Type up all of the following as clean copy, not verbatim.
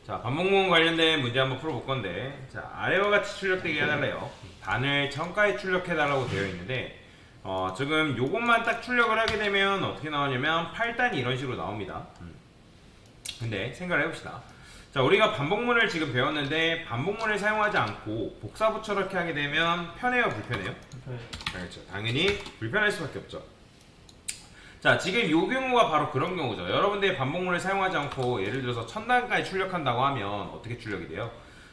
자, 반복문 관련된 문제 한번 풀어볼 건데, 자, 아래와 같이 출력되게 해달래요. 단을 천까지 출력해달라고 되어 있는데, 지금 요것만 딱 출력을 하게 되면 어떻게 나오냐면 8단이 이런 식으로 나옵니다. 근데 생각을 해봅시다. 자, 우리가 반복문을 지금 배웠는데 반복문을 사용하지 않고 복사붙여넣기 하게 되면 편해요, 불편해요? 그렇죠. 당연히 불편할 수밖에 없죠. 자, 지금 요 경우가 바로 그런 경우죠. 여러분들이 반복문을 사용하지 않고 예를 들어서 1000단까지 출력한다고 하면 어떻게 출력이 돼요?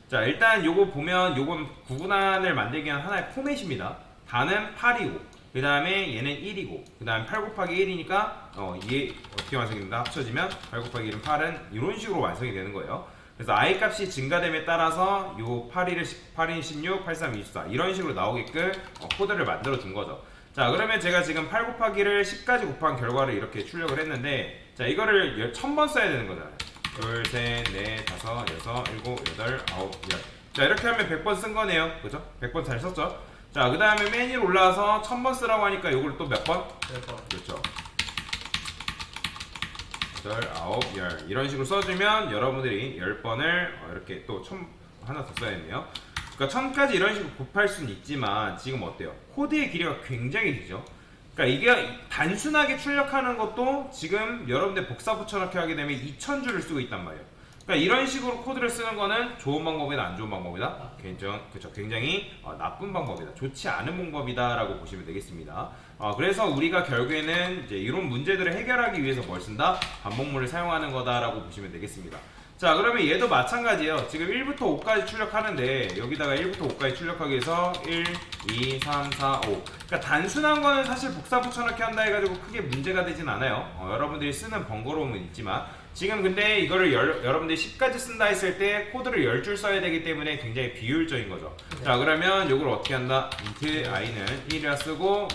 자, 일단 요거 보면 요건 구구단을 만들기 위한 하나의 포맷입니다. 단은 8이고 그 다음에 얘는 1이고 그 다음에 8 곱하기 1이니까 이게 어떻게 완성이 된다? 합쳐지면 8 곱하기 1은 8은 이런 식으로 완성이 되는 거예요. 그래서 i 값이 증가됨에 따라서 요 8인 16, 83, 24 이런 식으로 나오게끔 코드를 만들어 준 거죠. 자, 그러면 제가 지금 8 곱하기를 10까지 곱한 결과를 이렇게 출력을 했는데, 자, 이거를 1000번 써야 되는 거잖아요. 둘, 셋, 넷, 다섯, 여섯, 일곱, 여덟, 아홉, 열. 자, 이렇게 하면 100번 쓴 거네요. 그죠? 100번 잘 썼죠? 자, 그 다음에 맨 위로 올라와서 1000번 쓰라고 하니까 이걸 또 몇 번? 10번. 그렇죠. 여덟, 아홉, 열. 이런 식으로 써주면 여러분들이 10번을 이렇게 또 하나 더 써야겠네요. 그러니까 1000까지 이런 식으로 곱할 수는 있지만 지금 어때요? 코드의 길이가 굉장히 길죠. 그러니까 이게 단순하게 출력하는 것도 지금 여러분들 복사 붙여넣기 하게 되면 2000줄을 쓰고 있단 말이에요. 그러니까 이런 식으로 코드를 쓰는 거는 좋은 방법이다, 안 좋은 방법이다? 그렇죠. 굉장히 나쁜 방법이다, 좋지 않은 방법이다라고 보시면 되겠습니다. 그래서 우리가 결국에는 이제 이런 문제들을 해결하기 위해서 뭘 쓴다? 반복문을 사용하는 거다라고 보시면 되겠습니다. 자, 그러면 얘도 마찬가지예요. 지금 1부터 5까지 출력하는데 여기다가 1부터 5까지 출력하기 위해서 1, 2, 3, 4, 5. 그러니까 단순한 거는 사실 복사 붙여넣기 한다 해가지고 크게 문제가 되진 않아요. 여러분들이 쓰는 번거로움은 있지만 지금 근데 이거를 여러분들이 10까지 쓴다 했을 때 코드를 10줄 써야 되기 때문에 굉장히 비효율적인 거죠. 자, 그러면 이걸 어떻게 한다? int i는 1이라 쓰고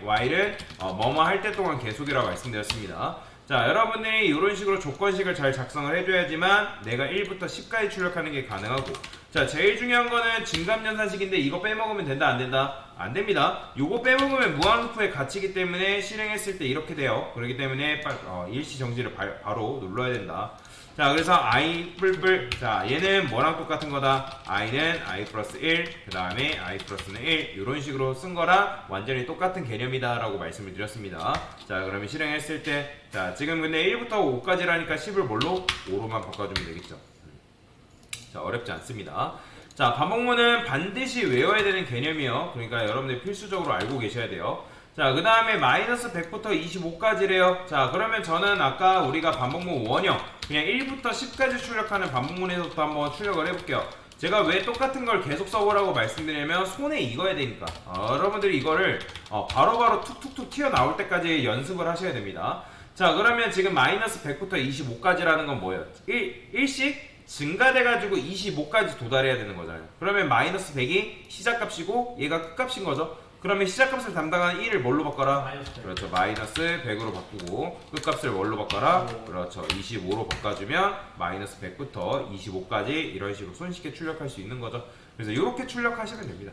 y는 뭐뭐 할 때 동안 계속이라고 말씀드렸습니다. 자, 여러분들이 이런 식으로 조건식을 잘 작성을 해줘야지만 내가 1부터 10까지 출력하는 게 가능하고, 자, 제일 중요한 거는 증감연산식인데 이거 빼먹으면 된다, 안 된다? 안 됩니다. 요거 빼먹으면 무한루프의 가치이기 때문에 실행했을 때 이렇게 돼요. 그렇기 때문에 일시 정지를 바로 눌러야 된다. 자, 그래서 i 뿔뿔, 자, 얘는 뭐랑 똑같은 거다? i는 i 플러스 1, 그 다음에 i 플러스는 1 이런 식으로 쓴 거랑 완전히 똑같은 개념이다 라고 말씀을 드렸습니다. 자, 그러면 실행했을 때, 자, 지금 근데 1부터 5까지라니까 10을 뭘로? 5로만 바꿔주면 되겠죠. 자, 어렵지 않습니다. 자, 반복문은 반드시 외워야 되는 개념이요. 그러니까 여러분들 필수적으로 알고 계셔야 돼요. 자, 그 다음에 마이너스 100부터 25까지래요. 자, 그러면 저는 아까 우리가 반복문 원형 그냥 1부터 10까지 출력하는 반복문에서부터 한번 출력을 해볼게요. 제가 왜 똑같은 걸 계속 써보라고 말씀드리냐면 손에 익어야 되니까. 여러분들이 이거를 바로바로 툭툭툭 튀어나올 때까지 연습을 하셔야 됩니다. 자, 그러면 지금 마이너스 100부터 25까지라는 건 뭐예요? 1씩 증가돼가지고 25까지 도달해야 되는 거잖아요. 그러면 마이너스 100이 시작값이고 얘가 끝값인 거죠. 그러면 시작값을 담당하는 1을 뭘로 바꿔라? 그렇죠. 마이너스 100으로 바꾸고 끝값을 뭘로 바꿔라? 그렇죠. 25로 바꿔주면 마이너스 100부터 25까지 이런 식으로 손쉽게 출력할 수 있는 거죠. 그래서 이렇게 출력하시면 됩니다.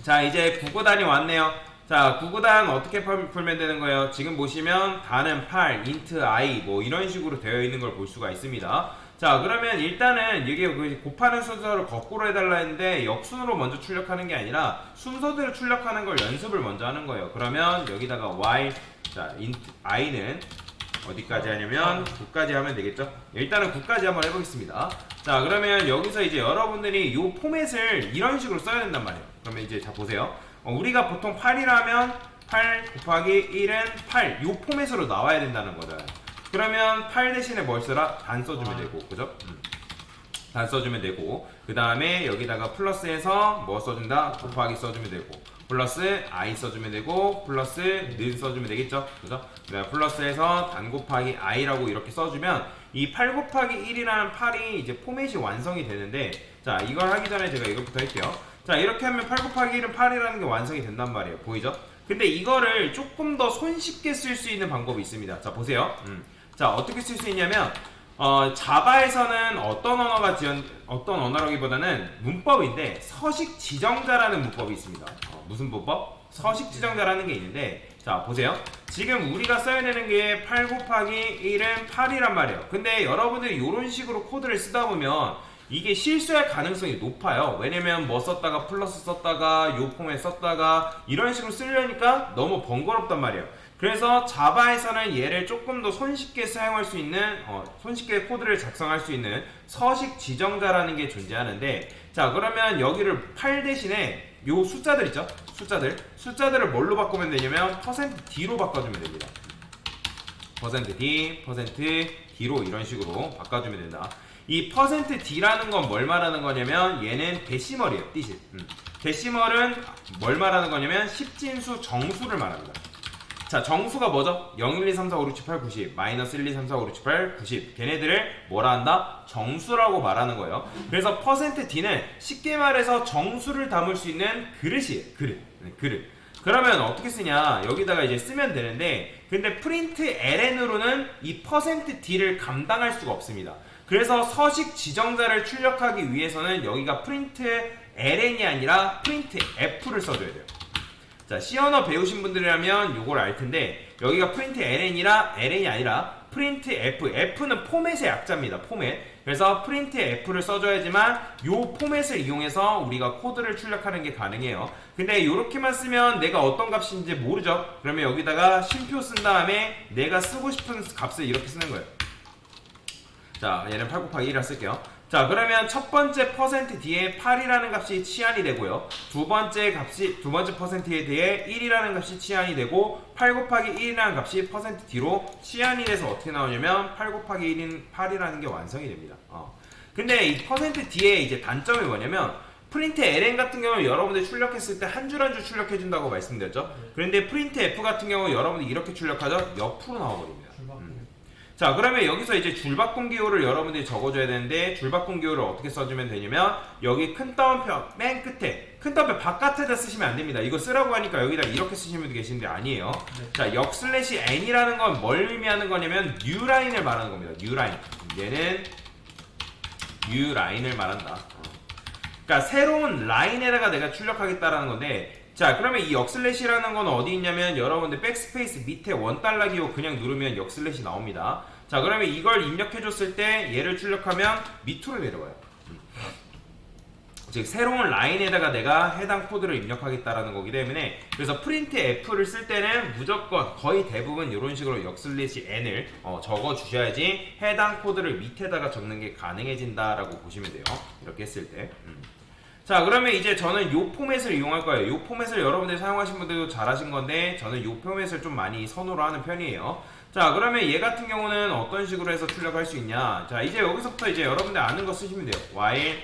자, 이제 구구단이 왔네요. 자, 구구단 어떻게 풀면 되는 거예요? 지금 보시면 단은 8, int i 뭐 이런 식으로 되어 있는 걸 볼 수가 있습니다. 자, 그러면 일단은 이게 곱하는 순서를 거꾸로 해달라 했는데 역순으로 먼저 출력하는 게 아니라 순서대로 출력하는 걸 연습을 먼저 하는 거예요. 그러면 여기다가 y, 자, int i는 어디까지 하냐면 9까지 하면 되겠죠? 일단은 9까지 한번 해보겠습니다. 자, 그러면 여기서 이제 여러분들이 이 포맷을 이런 식으로 써야 된단 말이에요. 그러면 이제 자, 보세요. 우리가 보통 8이라면 8 곱하기 1은 8 이 포맷으로 나와야 된다는 거잖아요. 그러면 8 대신에 뭘 써라? 단 써주면 되고, 그죠? 단 써주면 되고, 그 다음에 여기다가 플러스해서 뭐 써준다? 곱하기 써주면 되고, 플러스 i 써주면 되고, 플러스 는 써주면 되겠죠? 그죠? 그 다음에 플러스해서 단 곱하기 i라고 이렇게 써주면 이 8 곱하기 1이라는 8이 이제 포맷이 완성이 되는데, 자, 이걸 하기 전에 제가 이것부터 할게요. 자, 이렇게 하면 8 곱하기 1은 8이라는 게 완성이 된단 말이에요. 보이죠? 근데 이거를 조금 더 손쉽게 쓸 수 있는 방법이 있습니다. 자, 보세요. 자, 어떻게 쓸 수 있냐면 자바에서는 어떤 언어라기보다는 문법인데 서식 지정자라는 문법이 있습니다. 무슨 문법? 서식 지정자라는 게 있는데 자 보세요. 지금 우리가 써야 되는 게 8 곱하기 1은 8이란 말이에요. 근데 여러분들이 이런 식으로 코드를 쓰다 보면 이게 실수할 가능성이 높아요. 왜냐면 뭐 썼다가 플러스 썼다가 요 폼에 썼다가 이런 식으로 쓰려니까 너무 번거롭단 말이에요. 그래서 자바에서는 얘를 조금 더 손쉽게 사용할 수 있는 손쉽게 코드를 작성할 수 있는 서식 지정자라는 게 존재하는데, 자 그러면 여기를 8 대신에 요 숫자들 있죠? 숫자들을 뭘로 바꾸면 되냐면 %d로 바꿔주면 됩니다. %d, %d로 이런 식으로 바꿔주면 된다. 이 %d라는 건 뭘 말하는 거냐면 얘는 데시멀이에요. 뜻이. 데시멀은 뭘 말하는 거냐면 10진수 정수를 말합니다. 자, 정수가 뭐죠? 0, 1, 2, 3, 4, 5, 6, 7, 8, 90 마이너스 1, 2, 3, 4, 5, 6, 7, 8, 90 걔네들을 뭐라 한다? 정수라고 말하는 거예요. 그래서 %d는 쉽게 말해서 정수를 담을 수 있는 그릇이에요. 그릇. 그러면 어떻게 쓰냐? 여기다가 이제 쓰면 되는데, 근데 프린트 ln으로는 이 %d를 감당할 수가 없습니다. 그래서 서식 지정자를 출력하기 위해서는 여기가 프린트 ln이 아니라 프린트 f를 써줘야 돼요. 자, C 언어 배우신 분들이라면 요걸 알 텐데, 여기가 프린트 ln이 아니라 프린트 f는 포맷의 약자입니다. 포맷. 그래서 프린트 f를 써줘야지만 요 포맷을 이용해서 우리가 코드를 출력하는 게 가능해요. 근데 요렇게만 쓰면 내가 어떤 값인지 모르죠? 그러면 여기다가 쉼표 쓴 다음에 내가 쓰고 싶은 값을 이렇게 쓰는 거예요. 자, 얘는 8 곱하기 1이라 쓸게요. 자, 그러면 첫 번째 %d에 8이라는 값이 치환이 되고요. 두 번째 %에 대해 1이라는 값이 치환이 되고, 8 곱하기 1이라는 값이 %d로 치환이 돼서 어떻게 나오냐면 8 곱하기 1인 8이라는 게 완성이 됩니다. 근데 이 %d의 이제 단점이 뭐냐면, 프린트 ln 같은 경우는 여러분들이 출력했을 때 한 줄 한 줄 출력해준다고 말씀드렸죠. 그런데 프린트 f 같은 경우 여러분들이 이렇게 출력하죠. 옆으로 나와버립니다. 자, 그러면 여기서 이제 줄바꿈 기호를 여러분들이 적어줘야 되는데, 줄바꿈 기호를 어떻게 써주면 되냐면, 여기 큰 따옴표 맨 끝에, 큰 따옴표 바깥에다 쓰시면 안 됩니다. 이거 쓰라고 하니까 여기다 이렇게 쓰시는 분도 계신데 아니에요. 자, 역/n이라는 건 뭘 의미하는 거냐면 뉴라인을 말하는 겁니다. 뉴라인. 얘는 뉴라인을 말한다. 그러니까 새로운 라인에다가 내가 출력하겠다라는 건데, 자, 그러면 이 역슬래시라는 건 어디 있냐면, 여러분들 백스페이스 밑에 $1 기호 그냥 누르면 역슬래시 나옵니다. 자, 그러면 이걸 입력해줬을 때 얘를 출력하면 밑으로 내려와요. 즉 새로운 라인에다가 내가 해당 코드를 입력하겠다라는 거기 때문에, 그래서 프린트 f를 쓸 때는 무조건 거의 대부분 이런 식으로 역슬래시 n을 적어 주셔야지 해당 코드를 밑에다가 적는 게 가능해진다라고 보시면 돼요. 이렇게 했을 때. 자, 그러면 이제 저는 요 포맷을 이용할 거예요. 요 포맷을 여러분들이 사용하신 분들도 잘하신 건데, 저는 요 포맷을 좀 많이 선호를 하는 편이에요. 자, 그러면 얘 같은 경우는 어떤 식으로 해서 출력할 수 있냐? 자, 이제 여기서부터 이제 여러분들 아는 거 쓰시면 돼요. while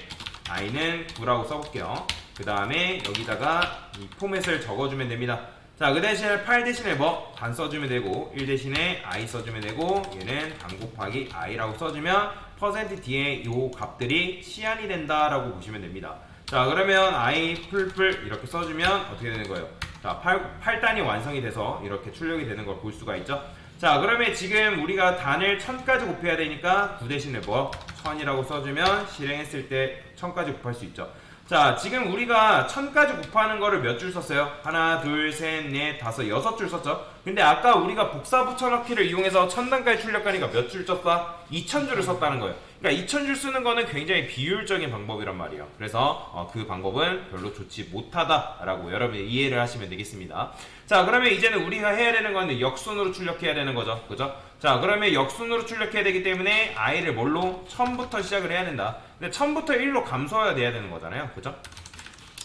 i는 9라고 써볼게요. 그 다음에 여기다가 이 포맷을 적어주면 됩니다. 자, 그 대신에 8 대신에 뭐? 단 써주면 되고, 1 대신에 i 써주면 되고, 얘는 단 곱하기 i라고 써주면 %d의 요 값들이 치환이 된다라고 보시면 됩니다. 자, 그러면 i 풀풀 이렇게 써주면 어떻게 되는 거예요? 자, 8단이 완성이 돼서 이렇게 출력이 되는 걸 볼 수가 있죠. 자, 그러면 지금 우리가 단을 1000까지 곱해야 되니까 9 대신에 뭐? 1000이라고 써주면 실행했을 때 1000까지 곱할 수 있죠. 자, 지금 우리가 1000까지 곱하는 거를 몇 줄 썼어요? 하나, 둘, 셋, 넷, 다섯, 6줄 썼죠? 근데 아까 우리가 복사 붙여넣기를 이용해서 1000단까지 출력하니까 몇 줄 썼다? 2000줄을 썼다는 거예요. 그러니까 2000줄 쓰는 거는 굉장히 비효율적인 방법이란 말이에요. 그래서 그 방법은 별로 좋지 못하다라고 여러분이 이해를 하시면 되겠습니다. 자, 그러면 이제는 우리가 해야 되는 건 역순으로 출력해야 되는 거죠. 그죠? 자, 그러면 역순으로 출력해야 되기 때문에 i를 뭘로? 1000부터 시작을 해야 된다. 근데 1000부터 1로 감소해야 돼야 되는 거잖아요. 그죠?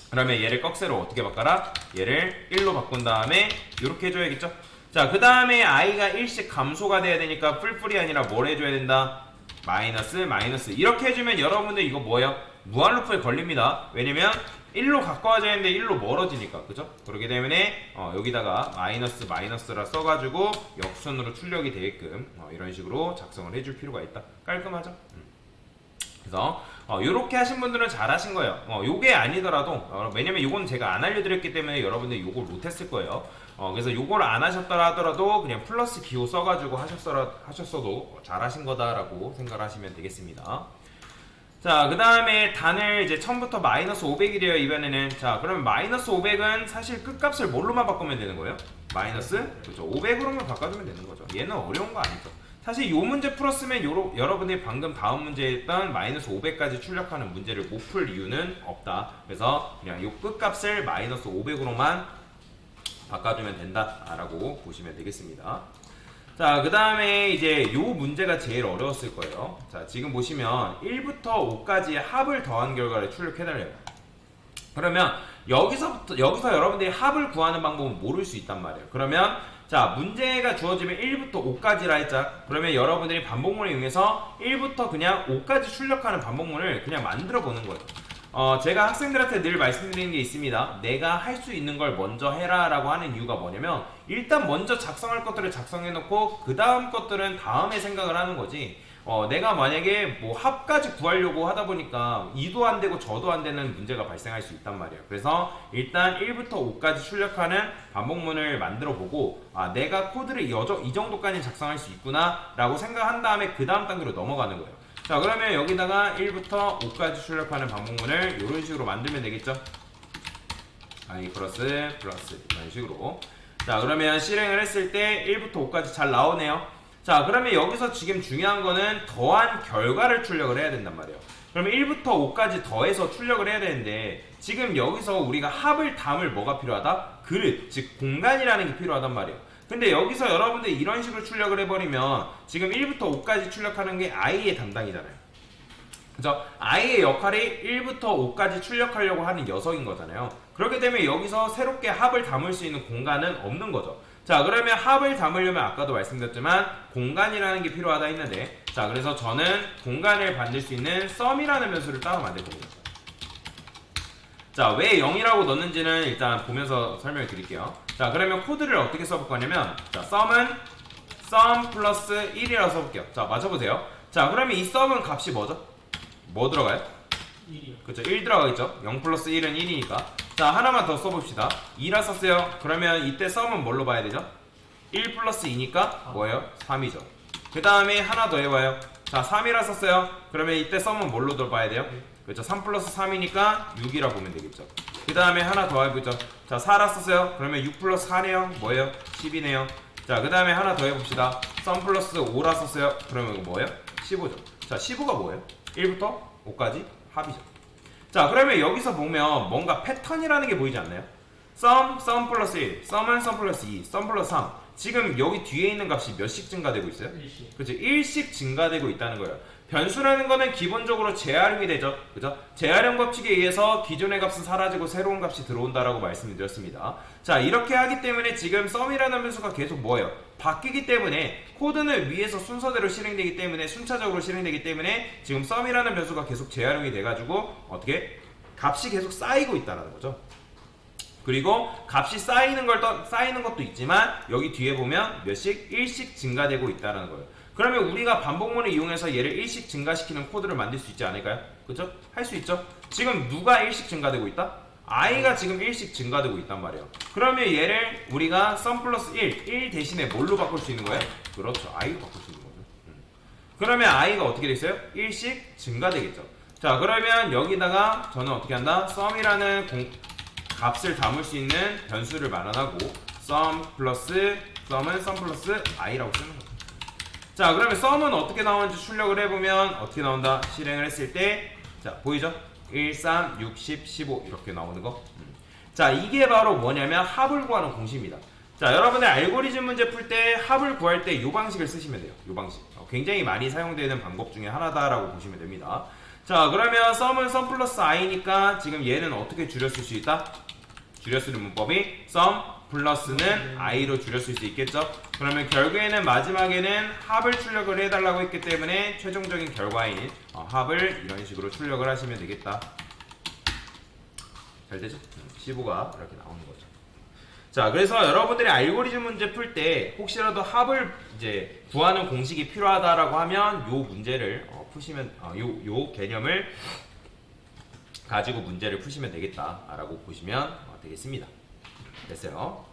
그러면 얘를 꺽쇠로 어떻게 바꿔라? 얘를 1로 바꾼 다음에 이렇게 해줘야겠죠? 자, 그 다음에 i가 1씩 감소가 돼야 되니까 풀풀이 아니라 뭘 해줘야 된다? 마이너스 이렇게 해주면 여러분들 이거 뭐예요? 무한루프에 걸립니다. 왜냐면 1로 가까워져야 되는데 1로 멀어지니까. 그죠? 그렇기 때문에 여기다가 마이너스라 써가지고 역순으로 출력이 되게끔 이런 식으로 작성을 해줄 필요가 있다. 깔끔하죠? 그래서 요렇게 하신 분들은 잘하신 거예요. 요게 아니더라도 왜냐면 요건 제가 안 알려드렸기 때문에 여러분들이 요걸 못했을 거예요. 그래서 요걸 안 하셨더라 하더라도 그냥 플러스 기호 써가지고 하셨어도 잘하신 거다라고 생각하시면 되겠습니다. 자, 그 다음에 단을 이제 1000부터 마이너스 500이래요, 이번에는. 자, 그러면 마이너스 500은 사실 끝값을 뭘로만 바꾸면 되는 거예요? 마이너스 그렇죠. 500으로만 바꿔주면 되는 거죠. 얘는 어려운 거 아니죠. 사실 이 문제 풀었으면 여러분들이 방금 다음 문제에 했던 마이너스 500까지 출력하는 문제를 못 풀 이유는 없다. 그래서 그냥 이 끝값을 마이너스 500으로만 바꿔주면 된다라고 보시면 되겠습니다. 자, 그 다음에 이제 이 문제가 제일 어려웠을 거예요. 자, 지금 보시면 1부터 5까지의 합을 더한 결과를 출력해달래요. 그러면 여기서 여러분들이 합을 구하는 방법은 모를 수 있단 말이에요. 그러면 자, 문제가 주어지면 1부터 5까지라 했자. 그러면 여러분들이 반복문을 이용해서 1부터 그냥 5까지 출력하는 반복문을 그냥 만들어 보는 거예요. 제가 학생들한테 늘 말씀드리는 게 있습니다. 내가 할 수 있는 걸 먼저 해라 라고 하는 이유가 뭐냐면 일단 먼저 작성할 것들을 작성해 놓고 그 다음 것들은 다음에 생각을 하는 거지. 내가 만약에 뭐 합까지 구하려고 하다 보니까 이도 안 되고 저도 안 되는 문제가 발생할 수 있단 말이에요. 그래서 일단 1부터 5까지 출력하는 반복문을 만들어 보고 내가 코드를 이 정도까지 작성할 수 있구나 라고 생각한 다음에 그 다음 단계로 넘어가는 거예요. 자, 그러면 여기다가 1부터 5까지 출력하는 반복문을 이런 식으로 만들면 되겠죠. i 플러스 이런 식으로. 자, 그러면 실행을 했을 때 1부터 5까지 잘 나오네요. 자, 그러면 여기서 지금 중요한 거는 더한 결과를 출력을 해야 된단 말이에요. 그러면 1부터 5까지 더해서 출력을 해야 되는데 지금 여기서 우리가 합을 담을 뭐가 필요하다? 그릇, 즉 공간이라는 게 필요하단 말이에요. 근데 여기서 여러분들이 이런 식으로 출력을 해버리면 지금 1부터 5까지 출력하는 게 i의 담당이잖아요. 그죠? i의 역할이 1부터 5까지 출력하려고 하는 녀석인 거잖아요. 그렇기 때문에 여기서 새롭게 합을 담을 수 있는 공간은 없는 거죠. 자, 그러면 합을 담으려면 아까도 말씀드렸지만 공간이라는 게 필요하다 했는데, 자, 그래서 저는 공간을 만들 수 있는 sum이라는 변수를 따로 만들 겁니다. 자, 왜 0이라고 넣는지는 일단 보면서 설명을 드릴게요. 자, 그러면 코드를 어떻게 써볼 거냐면, 자, sum은 sum 플러스 1이라고 써볼게요. 자, 맞춰보세요. 자, 그러면 이 sum은 값이 뭐죠? 뭐 들어가요? 1이요. 그쵸, 1 들어가겠죠? 0 플러스 1은 1이니까. 자, 하나만 더 써봅시다. 2라 썼어요. 그러면 이때 sum은 뭘로 봐야 되죠? 1 플러스 2니까 뭐예요? 3이죠. 그 다음에 하나 더 해봐요. 자, 3이라 썼어요. 그러면 이때 sum은 뭘로 더 봐야 돼요? 그렇죠. 3 플러스 3이니까 6이라 보면 되겠죠. 그 다음에 하나 더 해보죠. 자, 4라 썼어요. 그러면 6 플러스 4네요. 뭐예요? 10이네요. 자, 그 다음에 하나 더 해봅시다. sum 플러스 5라 썼어요. 그러면 이거 뭐예요? 15죠. 자, 15가 뭐예요? 1부터 5까지 합이죠. 자, 그러면 여기서 보면 뭔가 패턴이라는 게 보이지 않나요? sum 플러스 1, sum은 sum 플러스 2, sum 플러스 3. 지금 여기 뒤에 있는 값이 몇씩 증가되고 있어요? 1씩. 그렇죠. 1씩 증가되고 있다는 거예요. 변수라는 거는 기본적으로 재활용이 되죠. 그죠? 재활용 법칙에 의해서 기존의 값은 사라지고 새로운 값이 들어온다라고 말씀을 드렸습니다. 자, 이렇게 하기 때문에 지금 sum이라는 변수가 계속 뭐예요? 바뀌기 때문에 코드는 위에서 순서대로 실행되기 때문에 순차적으로 실행되기 때문에 지금 sum이라는 변수가 계속 재활용이 돼가지고 어떻게? 값이 계속 쌓이고 있다는 거죠. 그리고 값이 쌓이는 것도 있지만 여기 뒤에 보면 몇씩? 1씩 증가되고 있다는 거예요. 그러면 우리가 반복문을 이용해서 얘를 1씩 증가시키는 코드를 만들 수 있지 않을까요? 그죠? 할 수 있죠? 지금 누가 1씩 증가되고 있다? i가 지금 1씩 증가되고 있단 말이에요. 그러면 얘를 우리가 sum 플러스 1 대신에 뭘로 바꿀 수 있는 거예요? 그렇죠. i로 바꿀 수 있는 거죠. 그러면 i가 어떻게 됐어요? 1씩 증가되겠죠. 자, 그러면 여기다가 저는 어떻게 한다? sum이라는 값을 담을 수 있는 변수를 마련하고 sum은 sum 플러스 i라고 쓰는 거죠. 자, 그러면 sum은 어떻게 나오는지 출력을 해보면 어떻게 나온다? 실행을 했을 때, 자, 보이죠? 1, 3, 6, 10, 15 이렇게 나오는 거. 자, 이게 바로 뭐냐면 합을 구하는 공식입니다. 자, 여러분들 알고리즘 문제 풀 때 합을 구할 때 이 방식을 쓰시면 돼요. 이 방식. 굉장히 많이 사용되는 방법 중에 하나다라고 보시면 됩니다. 자, 그러면 sum은 sum 플러스 i니까 지금 얘는 어떻게 줄였을 수 있다? 줄여쓰는 문법이 sum 플러스는 i로 줄였을 수 있겠죠. 그러면 결국에는 마지막에는 합을 출력을 해달라고 했기 때문에 최종적인 결과인 합을 이런 식으로 출력을 하시면 되겠다. 잘 되죠? 15가 이렇게 나오는 거죠. 자, 그래서 여러분들이 알고리즘 문제 풀 때 혹시라도 합을 이제 구하는 공식이 필요하다라고 하면 요 문제를 푸시면 요 개념을 가지고 문제를 푸시면 되겠다라고 보시면 되겠습니다. 됐어요.